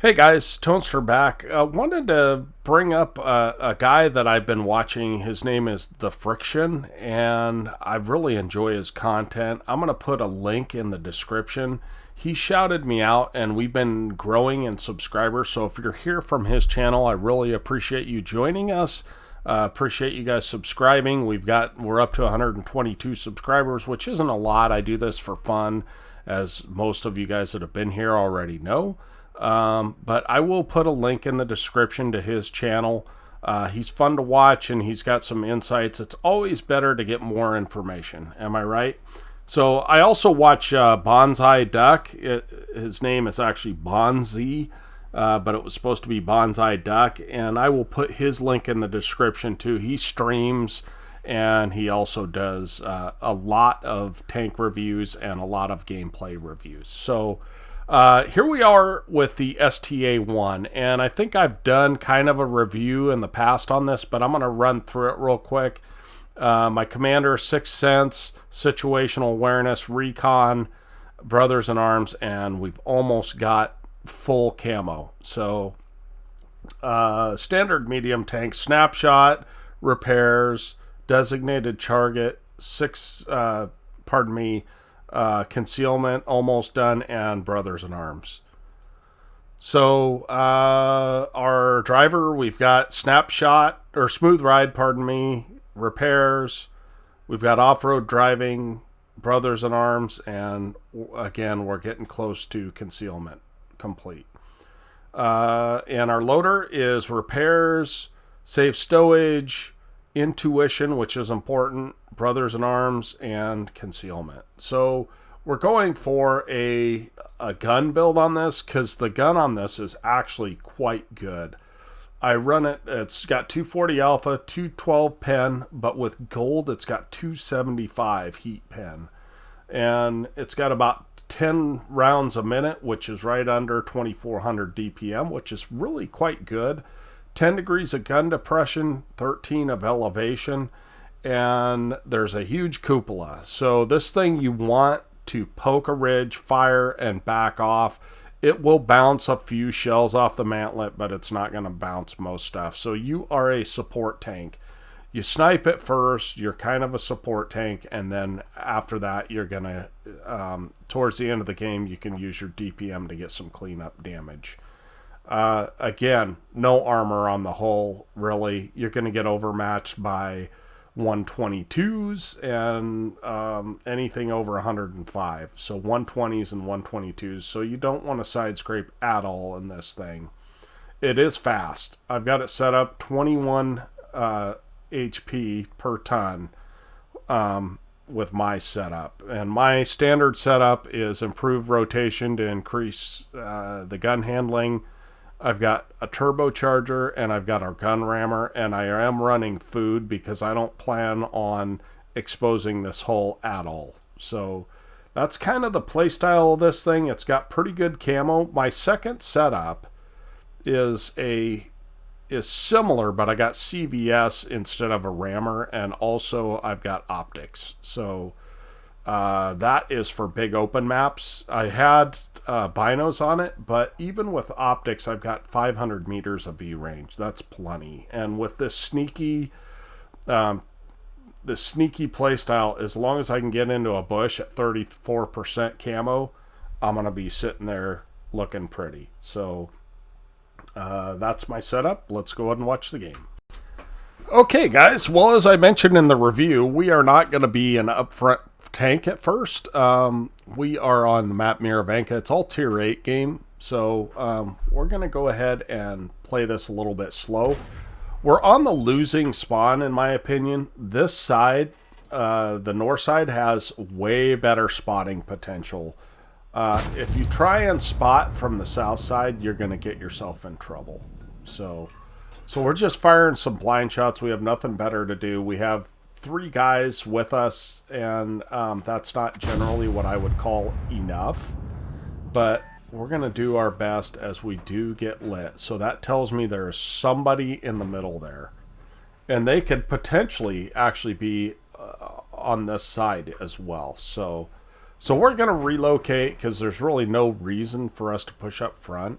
Hey guys, Toaster back. Wanted to bring up a guy that I've been watching. His name is The Friction, and I really enjoy his content. I'm going to put a link in the description. He shouted me out, and we've been growing in subscribers. So if you're here from his channel, I really appreciate you joining us. Appreciate you guys subscribing. We're up to 122 subscribers, which isn't a lot. I do this for fun, as most of you guys that have been here already know. But I will put a link in the description to his channel. He's fun to watch and he's got some insights. It's always better to get more information. Am I right? So I also watch Bonsai Duck. His name is actually Bonzi, but it was supposed to be Bonsai Duck. And I will put his link in the description too. He streams and he also does a lot of tank reviews and a lot of gameplay reviews. So here we are with the Sta-1, and I think I've done kind of a review in the past on this, but I'm going to run through it real quick. My commander, Sixth Sense, Situational Awareness, Recon, Brothers in Arms, and we've almost got full camo. So, standard medium tank, Snapshot, Repairs, Designated Target, Concealment, almost done, and Brothers in Arms. So our driver, we've got Snapshot, or Smooth Ride, Repairs. We've got Off-Road Driving, Brothers in Arms, and again, we're getting close to Concealment complete. And our loader is Repairs, Safe Stowage, Intuition, which is important, Brothers in Arms, and Concealment. So we're going for a gun build on this because the gun on this is actually quite good. I run it, it's got 240 alpha, 212 pen, but with gold it's got 275 heat pen. And it's got about 10 rounds a minute, which is right under 2400 DPM, which is really quite good. 10 degrees of gun depression, 13 of elevation, and there's a huge cupola. So this thing, you want to poke a ridge, fire, and back off. It will bounce a few shells off the mantlet, but it's not going to bounce most stuff. So you are a support tank. You snipe it first, you're kind of a support tank, and then after that, you're going to, towards the end of the game, you can use your DPM to get some cleanup damage. Again, no armor on the hull, really. You're going to get overmatched by 122s and anything over 105. So 120s and 122s. So you don't want to side scrape at all in this thing. It is fast. I've got it set up 21 HP per ton with my setup. And my standard setup is improved rotation to increase the gun handling. I've got a turbocharger and I've got our gun rammer, and I am running food because I don't plan on exposing this hull at all. So that's kind of the playstyle of this thing. It's got pretty good camo. My second setup is similar, but I got CVS instead of a rammer, and also I've got optics. So that is for big open maps. I had binos on it, but even with optics, I've got 500 meters of view range. That's plenty. And with this sneaky play style, as long as I can get into a bush at 34% camo, I'm gonna be sitting there looking pretty. So that's my setup. Let's go ahead and watch the game. Okay, guys. Well, as I mentioned in the review, we are not going to be an upfront tank at first. We are on the map Miravanka. It's all tier 8 game, so we're going to go ahead and play this a little bit slow. We're on the losing spawn, in my opinion. This side, the north side, has way better spotting potential. If you try and spot from the south side, you're going to get yourself in trouble. So we're just firing some blind shots. We have nothing better to do. We have 3 guys with us, and that's not generally what I would call enough, but we're going to do our best as we do get lit. So that tells me there's somebody in the middle there, and they could potentially actually be on this side as well. So we're going to relocate because there's really no reason for us to push up front.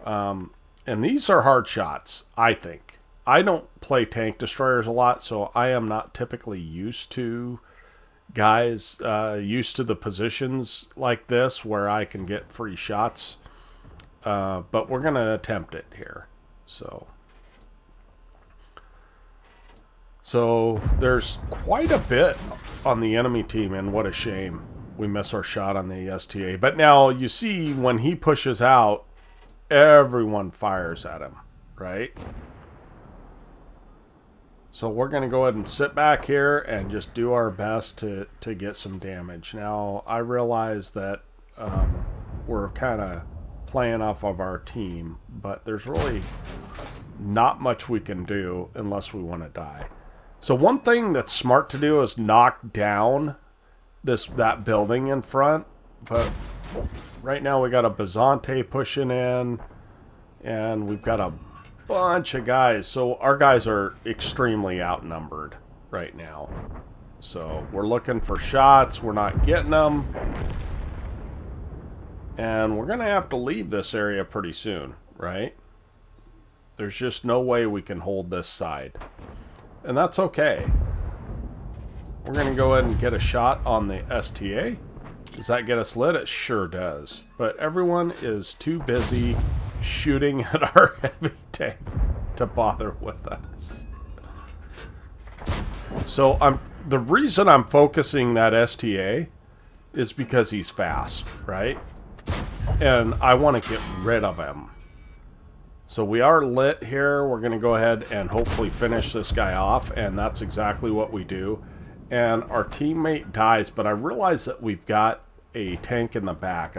And these are hard shots, I think. I don't play tank destroyers a lot, so I am not typically used to guys used to the positions like this where I can get free shots. But we're going to attempt it here. So there's quite a bit on the enemy team, and what a shame we miss our shot on the STA. But now you see when he pushes out, everyone fires at him, right? So we're going to go ahead and sit back here and just do our best to get some damage. Now, I realize that we're kind of playing off of our team, but there's really not much we can do unless we want to die. So one thing that's smart to do is knock down that building in front, but right now we got a Bazante pushing in, and we've got a bunch of guys. So our guys are extremely outnumbered right now. So we're looking for shots. We're not getting them. And we're going to have to leave this area pretty soon, right? There's just no way we can hold this side. And that's okay. We're going to go ahead and get a shot on the STA. Does that get us lit? It sure does. But everyone is too busy shooting at our heavy tank to bother with us. So the reason I'm focusing that STA is because he's fast, right? And I want to get rid of him. So we are lit here. We're going to go ahead and hopefully finish this guy off, and that's exactly what we do. And our teammate dies, but I realize that we've got a tank in the back,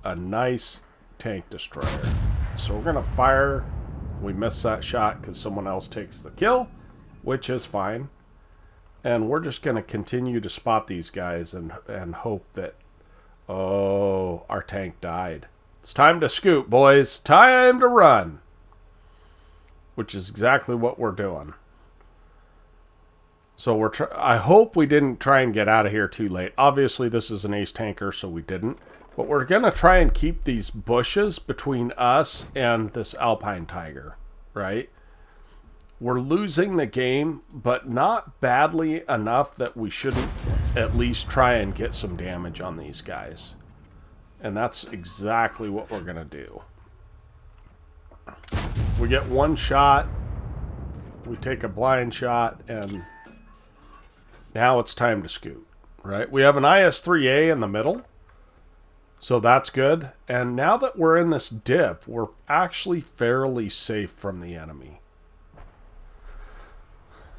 a nice tank destroyer. So we're going to fire. We miss that shot because someone else takes the kill, which is fine. And we're just going to continue to spot these guys and hope that... Oh, our tank died. It's time to scoot, boys. Time to run. Which is exactly what we're doing. So I hope we didn't try and get out of here too late. Obviously, this is an ace tanker, so we didn't. But we're going to try and keep these bushes between us and this Alpine Tiger, right? We're losing the game, but not badly enough that we shouldn't at least try and get some damage on these guys. And that's exactly what we're going to do. We get one shot, we take a blind shot, and now it's time to scoot, right? We have an IS-3A in the middle, so that's good. And now that we're in this dip, we're actually fairly safe from the enemy.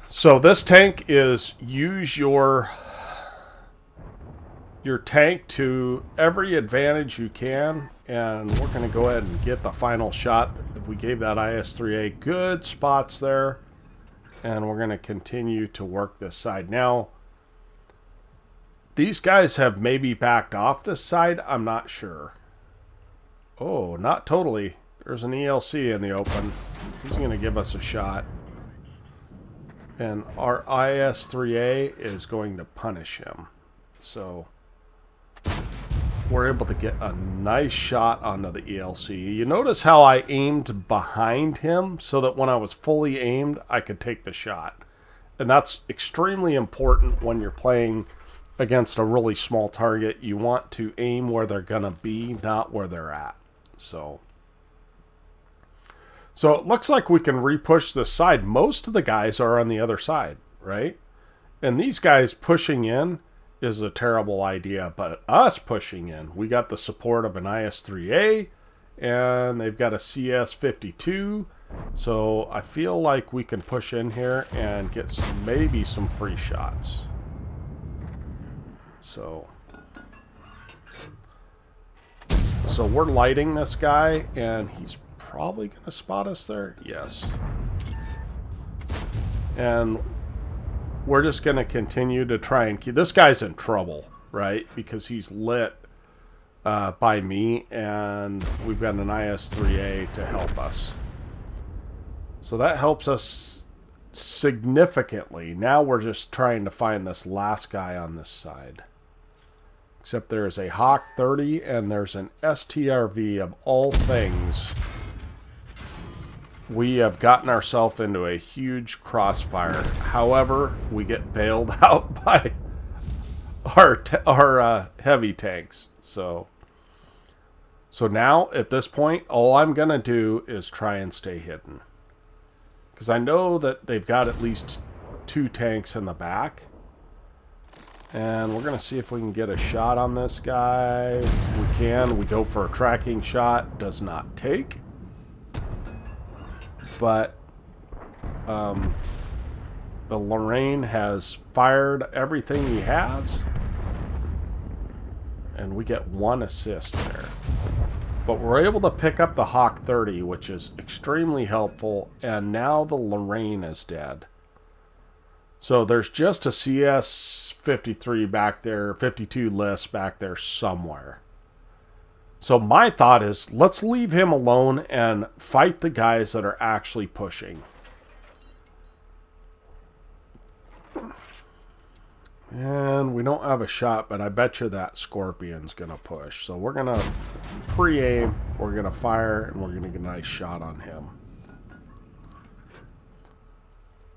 So this tank is use your tank to every advantage you can, and we're going to go ahead and get the final shot. If we gave that IS-3A good spots there, and we're going to continue to work this side. Now, these guys have maybe backed off this side. I'm not sure. Oh, not totally. There's an ELC in the open. He's going to give us a shot. And our IS-3A is going to punish him. So we're able to get a nice shot onto the ELC. You notice how I aimed behind him so that when I was fully aimed, I could take the shot. And that's extremely important when you're playing against a really small target. You want to aim where they're going to be, not where they're at. So it looks like we can repush this side. Most of the guys are on the other side, right? And these guys pushing in is a terrible idea, but us pushing in, we got the support of an IS-3A, and they've got a CS-52, so I feel like we can push in here and get maybe some free shots. So we're lighting this guy, and he's probably going to spot us there. Yes. And we're just going to continue to try and keep... This guy's in trouble, right? Because he's lit by me, and we've got an IS-3A to help us. So that helps us significantly. Now we're just trying to find this last guy on this side. Except there's a Hawk 30, and there's an STRV of all things we have gotten ourselves into a huge crossfire. However, we get bailed out by our heavy tanks. So now, at this point, all I'm going to do is try and stay hidden. Because I know that they've got at least 2 tanks in the back. And we're going to see if we can get a shot on this guy. We can. We go for a tracking shot. Does not take. But the Lorraine has fired everything he has. And we get 1 assist there. But we're able to pick up the Hawk 30, which is extremely helpful. And now the Lorraine is dead. So there's just a CS-53 back there, 52 list back there somewhere. So my thought is, let's leave him alone and fight the guys that are actually pushing. And we don't have a shot, but I bet you that Scorpion's going to push. So we're going to pre-aim, we're going to fire, and we're going to get a nice shot on him.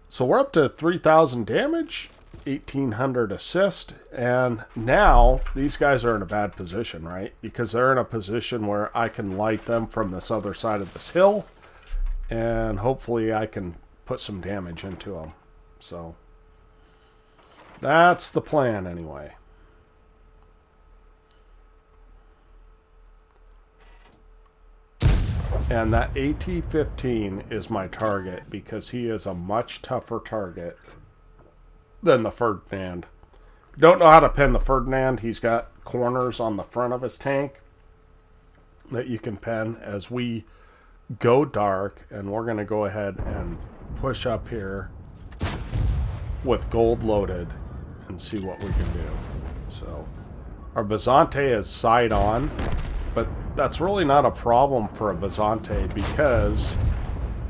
So we're up to 3,000 damage, 1,800 assist, and now these guys are in a bad position, right? Because they're in a position where I can light them from this other side of this hill, and hopefully I can put some damage into them. So that's the plan anyway. And that AT-15 is my target because he is a much tougher target than the Ferdinand. Don't know how to pin the Ferdinand. He's got corners on the front of his tank that you can pin as we go dark. And we're going to go ahead and push up here with gold loaded and see what we can do. So our Bazante is side on, but that's really not a problem for a Bazante because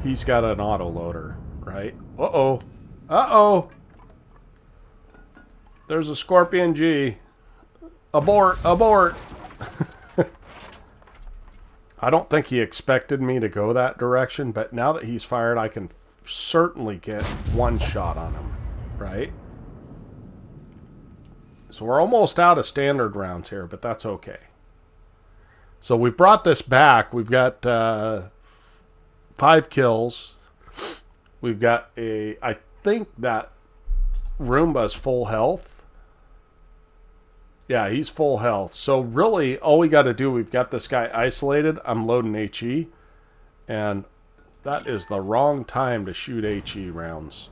he's got an autoloader, right? Uh-oh. Uh-oh. There's a Scorpion G. Abort. Abort. I don't think he expected me to go that direction, but now that he's fired, I can certainly get 1 shot on him, right? So we're almost out of standard rounds here, but that's okay. So we've brought this back. We've got 5 kills. We've got I think that Roomba's full health. Yeah, he's full health. So really, all we got to do, we've got this guy isolated. I'm loading HE. And that is the wrong time to shoot HE rounds.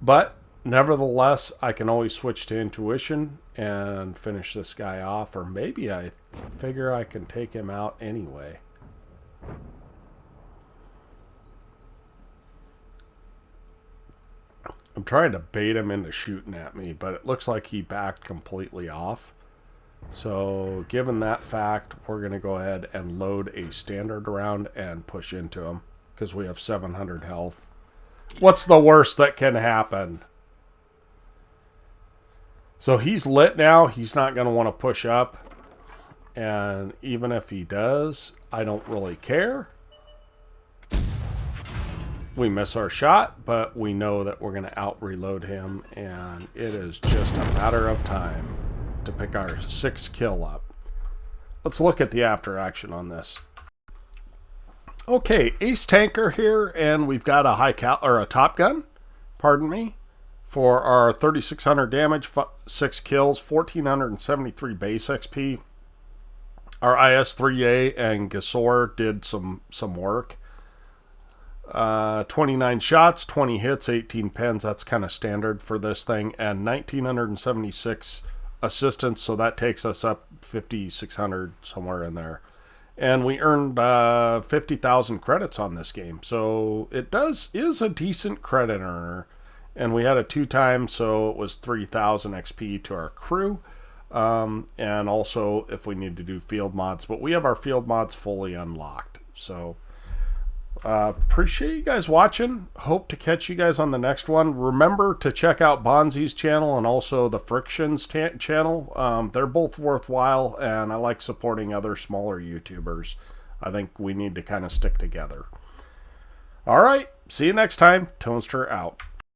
But nevertheless, I can always switch to intuition and finish this guy off, or maybe I figure I can take him out anyway. I'm trying to bait him into shooting at me, but it looks like he backed completely off. So given that fact, we're going to go ahead and load a standard round and push into him because we have 700 health. What's the worst that can happen? So he's lit now. He's not going to want to push up. And even if he does, I don't really care. We miss our shot, but we know that we're going to out-reload him. And it is just a matter of time to pick our 6th kill up. Let's look at the after action on this. Okay, ace tanker here, and we've got a top gun, pardon me, for our 3,600 damage, 6 kills, 1,473 base XP. Our IS-3A and Gasor did some work. 29 shots, 20 hits, 18 pens. That's kind of standard for this thing, and 1,976 assistance. So that takes us up 5,600 somewhere in there. And we earned 50,000 credits on this game. So it is a decent credit earner. And we had a 2 times, so it was 3,000 XP to our crew. And also if we need to do field mods. But we have our field mods fully unlocked. So appreciate you guys watching. Hope to catch you guys on the next one. Remember to check out Bonzi's channel and also the Frictions channel. They're both worthwhile, and I like supporting other smaller YouTubers. I think we need to kind of stick together. All right. See you next time. Toaster out.